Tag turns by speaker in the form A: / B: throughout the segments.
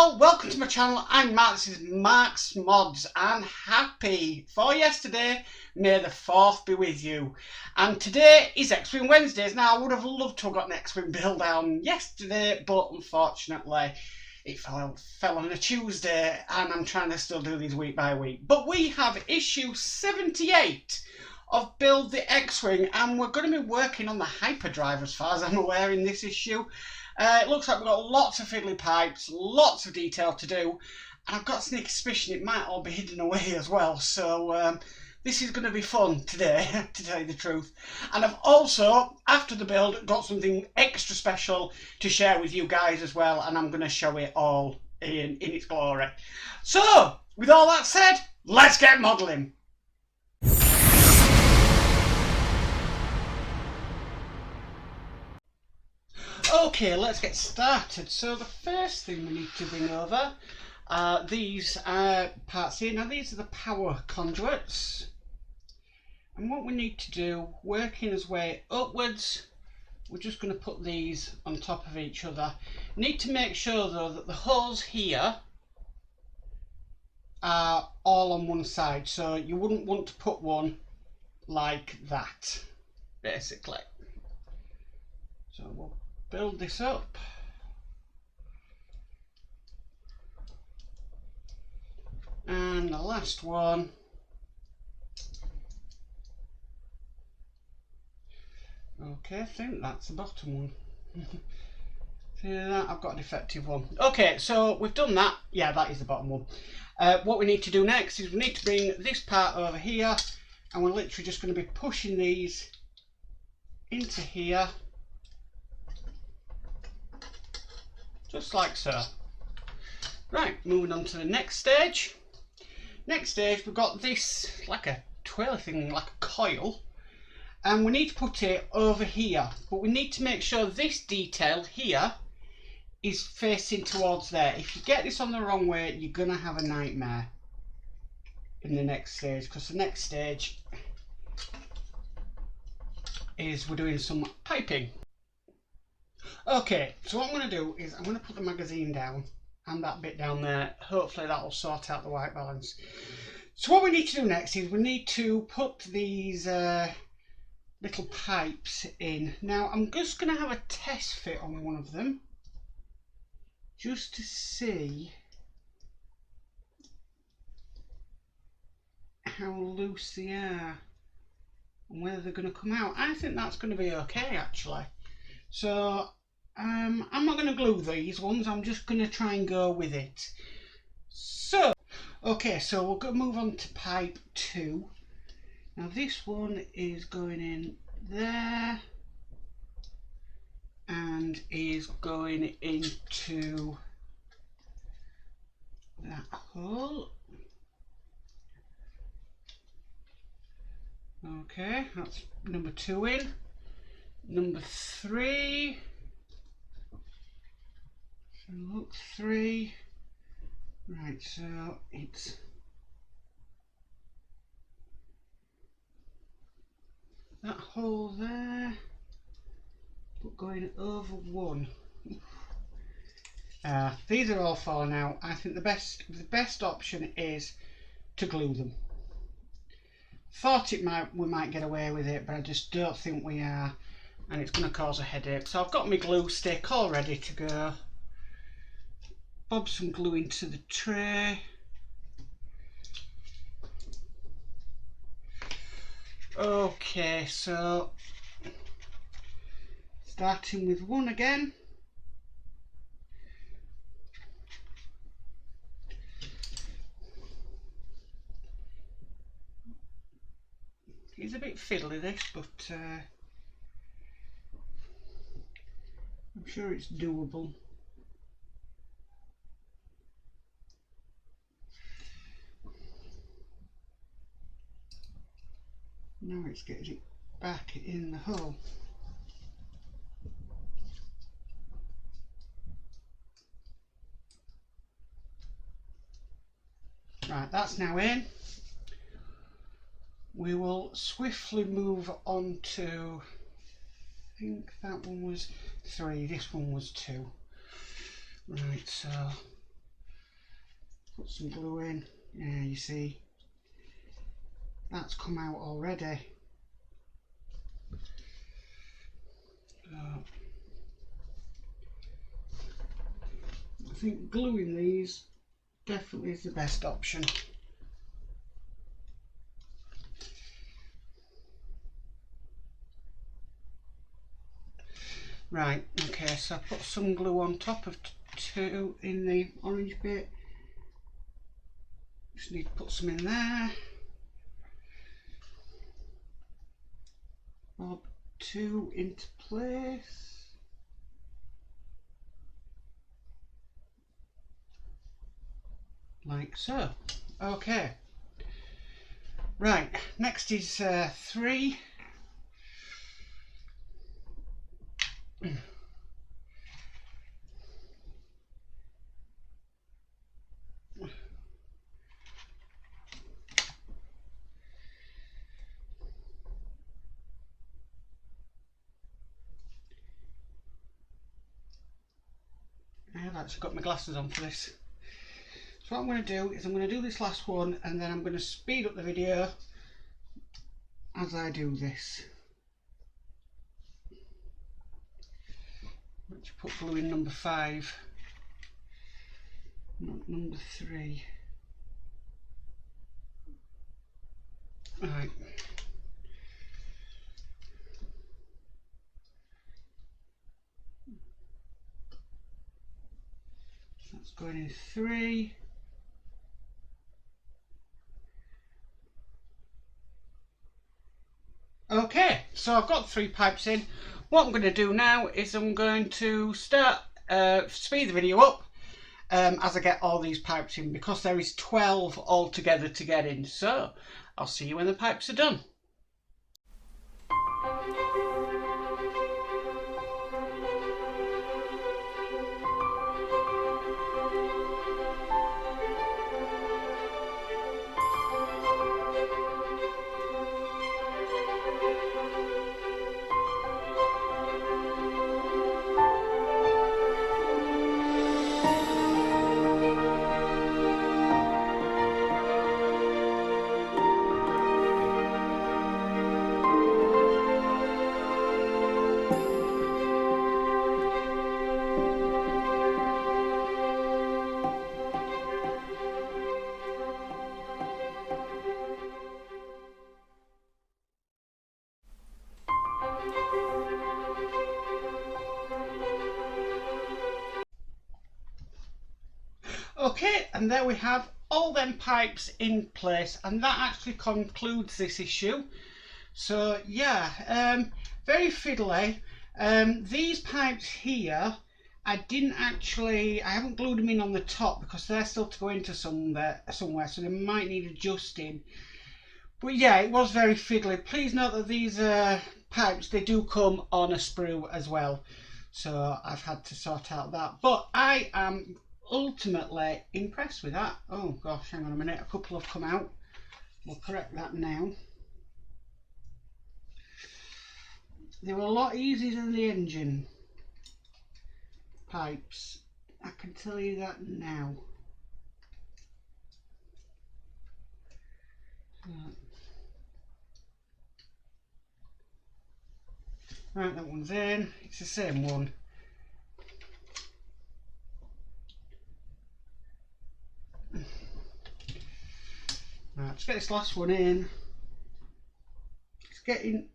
A: Hello, welcome to my channel. I'm Mark, this is Mark's Mods, and happy for yesterday. May the 4th be with you. And today is X-Wing Wednesdays. Now, I would have loved to have got an X-Wing build down yesterday, but unfortunately it fell on a Tuesday, and I'm trying to still do these week by week. But we have issue 78 of Build the X-Wing, and we're going to be working on the hyperdrive as far as I'm aware in this issue. It looks like we've got lots of fiddly pipes, lots of detail to do, and I've got a sneaky suspicion it might all be hidden away as well, so this is going to be fun today, to tell you the truth. And I've also, after the build, got something extra special to share with you guys as well, and I'm going to show it all in its glory. So, with all that said, let's get modelling. Okay, let's get started. So the first thing we need to bring over are these parts here. Now these are the power conduits, and what we need to do, working his way upwards, we're just going to put these on top of each other. Need to make sure though that the holes here are all on one side, so you wouldn't want to put one like that, basically. So we'll build this up. And the last one. Okay, I think that's the bottom one. See that? I've got a defective one. Okay, so we've done that. Yeah, that is the bottom one. What we need to do next is we need to bring this part over here, and we're literally just going to be pushing these into here. Just like so. Right, moving on to the next stage. Next stage, we've got this like a twirly thing, like a coil, and we need to put it over here, but we need to make sure this detail here is facing towards there. If you get this on the wrong way, you're gonna have a nightmare in the next stage, because the next stage is we're doing some piping. Okay, so what I'm going to do is I'm going to put the magazine down and that bit down there. Hopefully that will sort out the white balance. So what we need to do next is we need to put these little pipes in. Now I'm just going to have a test fit on one of them just to see how loose they are and whether they're going to come out. I think that's going to be okay actually. So I'm not going to glue these ones, I'm just going to try and go with it. So, okay, so we're going to move on to pipe 2. Now this one is going in there and is going into that hole. Okay, that's number 2 in. Number 3. So look, 3. Right, so it's that hole there, but going over 1. These are all falling out. I think the best option is to glue them. Thought we might get away with it, but I just don't think we are, and it's going to cause a headache. So I've got my glue stick all ready to go. Bob some glue into the tray. Okay, so starting with 1 again. It's a bit fiddly this, but I'm sure it's doable. Now it's getting it back in the hole. Right, that's now in. We will swiftly move on to, I think that one was 3, this one was 2. Right, so Put some glue in. Yeah, you see, that's come out already. I think gluing these definitely is the best option. Right, okay, so I put some glue on top of two in the orange bit. Just need to put some in there. Bob two into place. Like so. Okay. Right, next is 3. I've actually got my glasses on for this. So what I'm going to do is I'm going to do this last one and then I'm going to speed up the video as I do this. Let's put glue in number 5, not number 3. Right. That's going in 3. Okay, so I've got 3 pipes in. What I'm going to do now is I'm going to start speed the video up as I get all these pipes in, because there is 12 altogether to get in. So I'll see you when the pipes are done. Okay, and there we have all them pipes in place, and that actually concludes this issue. So yeah, very fiddly. These pipes here, I haven't glued them in on the top because they're still to go into somewhere, so they might need adjusting. But yeah, it was very fiddly. Please note that these pipes, they do come on a sprue as well, so I've had to sort out that. But I am ultimately impressed with that. Oh gosh, hang on a minute, a couple have come out. We'll correct that now. They were a lot easier than the engine pipes, I can tell you that now. Right, that one's in. It's the same one. Right, let's get this last one in. It's getting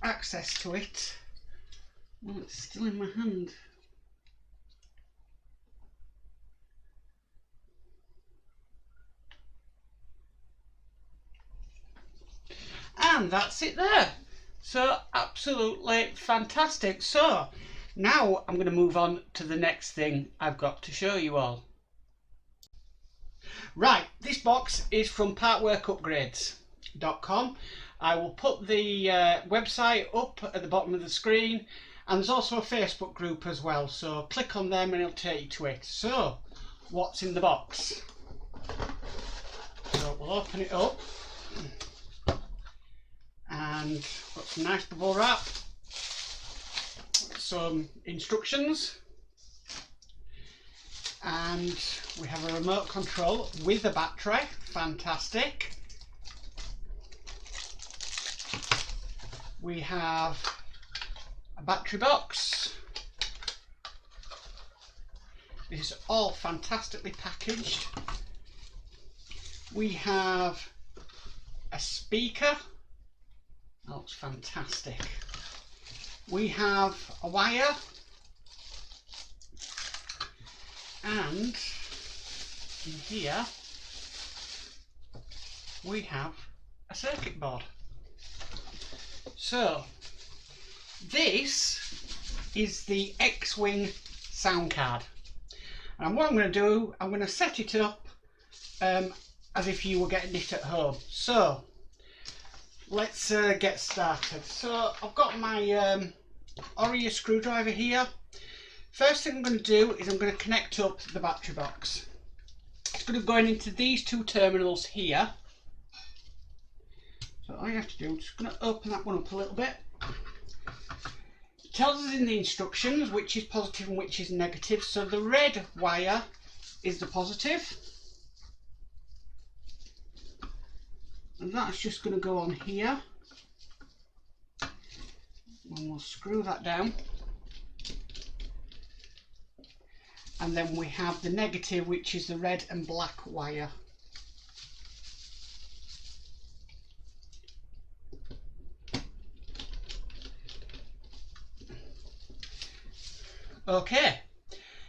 A: access to it. Oh, it's still in my hand. And that's it there. So absolutely fantastic. So now I'm going to move on to the next thing I've got to show you all. Right, this box is from partworkupgrades.com. I will put the website up at the bottom of the screen, and there's also a Facebook group as well, so click on them and it'll take you to it. So what's in the box? So we'll open it up, and got some nice bubble wrap, some instructions, And we have a remote control with a battery. Fantastic. We have a battery box. This is all fantastically packaged. We have a speaker. That looks fantastic. We have a wire. And in here we have a circuit board. So this is the X-Wing sound card, and what I'm going to do, I'm going to set it up as if you were getting it at home. So let's get started. So I've got my Oreo screwdriver here. First thing I'm going to do is I'm going to connect up the battery box. It's going to go into these two terminals here. So all you have to do, I'm just going to open that one up a little bit. It tells us in the instructions which is positive and which is negative. So the red wire is the positive. And that's just going to go on here. And we'll screw that down. And then we have the negative, which is the red and black wire. Okay,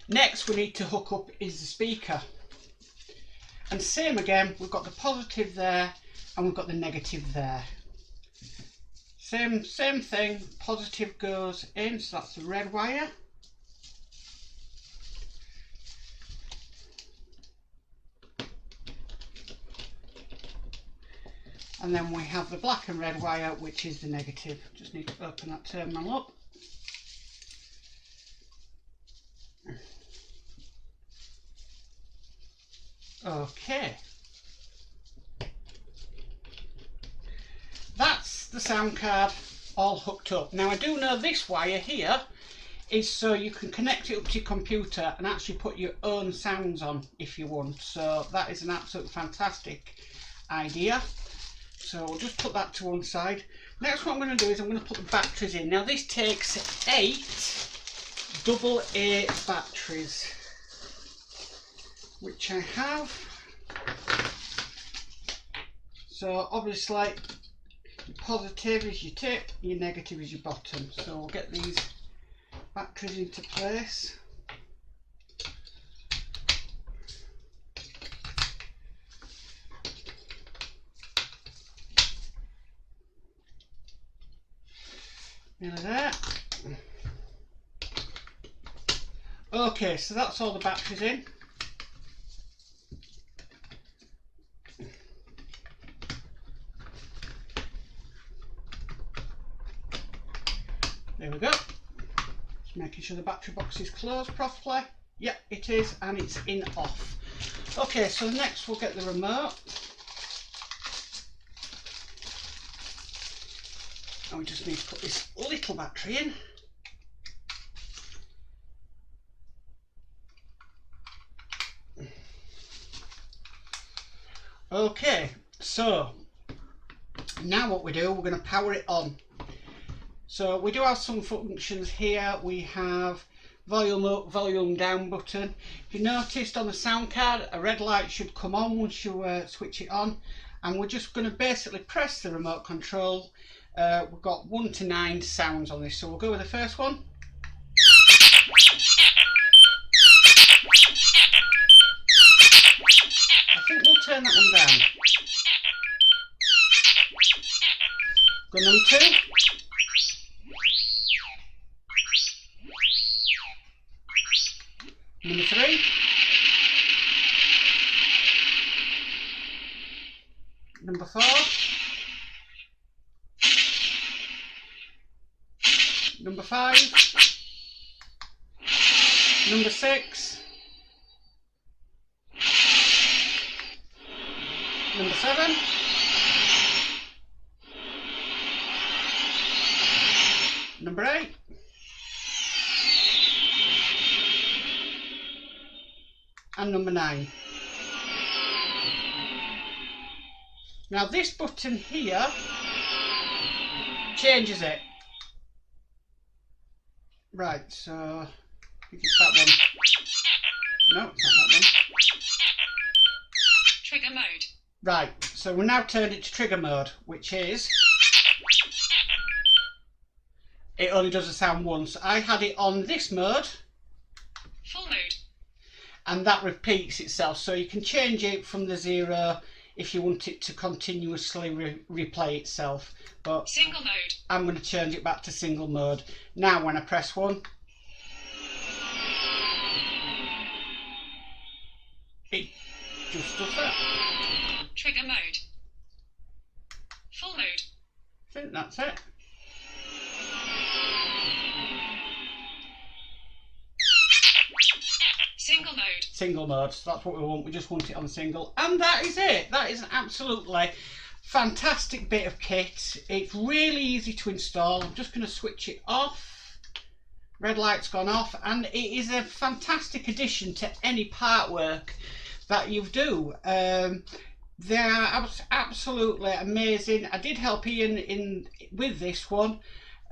A: next we need to hook up is the speaker. And same again, we've got the positive there and we've got the negative there. Same thing, positive goes in, so that's the red wire. And then we have the black and red wire, which is the negative. Just need to open that terminal up. Okay. That's the sound card all hooked up. Now I do know this wire here is so you can connect it up to your computer and actually put your own sounds on if you want. So that is an absolutely fantastic idea. So we'll just put that to one side. Next, what I'm going to do is I'm going to put the batteries in. Now this takes 8 AA batteries, which I have. So obviously your positive is your tip, your negative is your bottom. So we'll get these batteries into place. Nearly there. Okay, so that's all the batteries in. There we go. Just making sure the battery box is closed properly. Yep, it is, and it's in off. Okay, so next we'll get the remote. And we just need to put this little battery in. Okay, so now what we do, we're going to power it on. So we do have some functions here. We have volume up, volume down button. If you noticed on the sound card, a red light should come on once you switch it on. And we're just going to basically press the remote control. We've got 1 to 9 sounds on this, so we'll go with the first one. I think we'll turn that one down. Go number 2. Number 3. Number 4. Number 5. Number 6. Number 7. Number 8. and number 9. Now this button here changes it. Right, so I think it's that one. No, it's not that one.
B: Trigger mode.
A: Right, so we now turned it to trigger mode, which is, it only does the sound once. I had it on this mode.
B: Full mode.
A: And that repeats itself, so you can change it from the 0 if you want it to continuously replay itself. But
B: single mode.
A: I'm going to change it back to single mode. Now when I press 1, it just does that.
B: Trigger mode. Full mode.
A: I think that's it.
B: Single mode.
A: Single mode, so that's what we want. We just want it on single, and that is it. That is an absolutely fantastic bit of kit. It's really easy to install. I'm just going to switch it off. Red light's gone off, and it is a fantastic addition to any part work that you do. They are absolutely amazing. I did help Ian with this one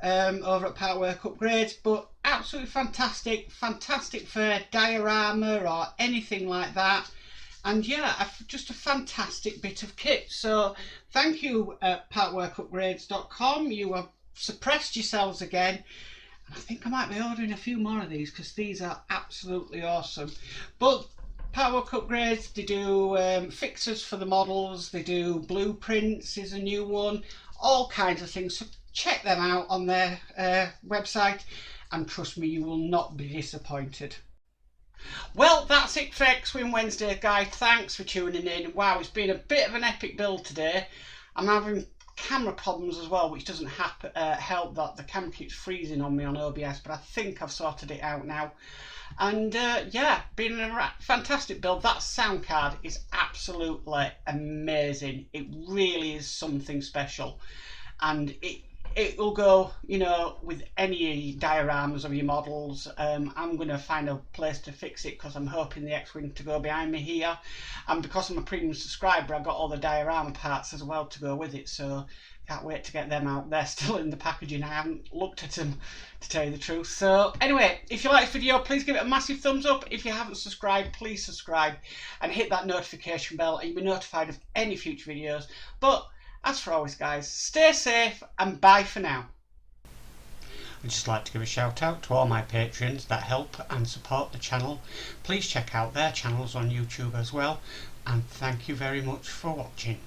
A: over at Part Work Upgrades, but absolutely fantastic for diorama or anything like that. And yeah, just a fantastic bit of kit. So thank you, partworkupgrades.com. You have suppressed yourselves again. And I think I might be ordering a few more of these because these are absolutely awesome. But Partwork Upgrades, they do fixers for the models, they do blueprints is a new one, all kinds of things. So check them out on their website, and trust me, you will not be disappointed. Well, that's it for X-Wing Wednesday, guys. Thanks for tuning in. Wow, it's been a bit of an epic build today. I'm having camera problems as well, which doesn't help that the camera keeps freezing on me on OBS, but I think I've sorted it out now. And yeah, been a fantastic build. That sound card is absolutely amazing. It really is something special, and it will go, you know, with any dioramas of your models. I'm going to find a place to fix it because I'm hoping the X-Wing to go behind me here, and because I'm a premium subscriber, I've got all the diorama parts as well to go with it, so can't wait to get them out. They're still in the packaging. I haven't looked at them, to tell you the truth. So anyway, if you like this video, please give it a massive thumbs up. If you haven't subscribed, please subscribe and hit that notification bell, and you'll be notified of any future videos. But as for always, guys, stay safe and bye for now. I'd just like to give a shout out to all my patrons that help and support the channel. Please check out their channels on YouTube as well, and thank you very much for watching.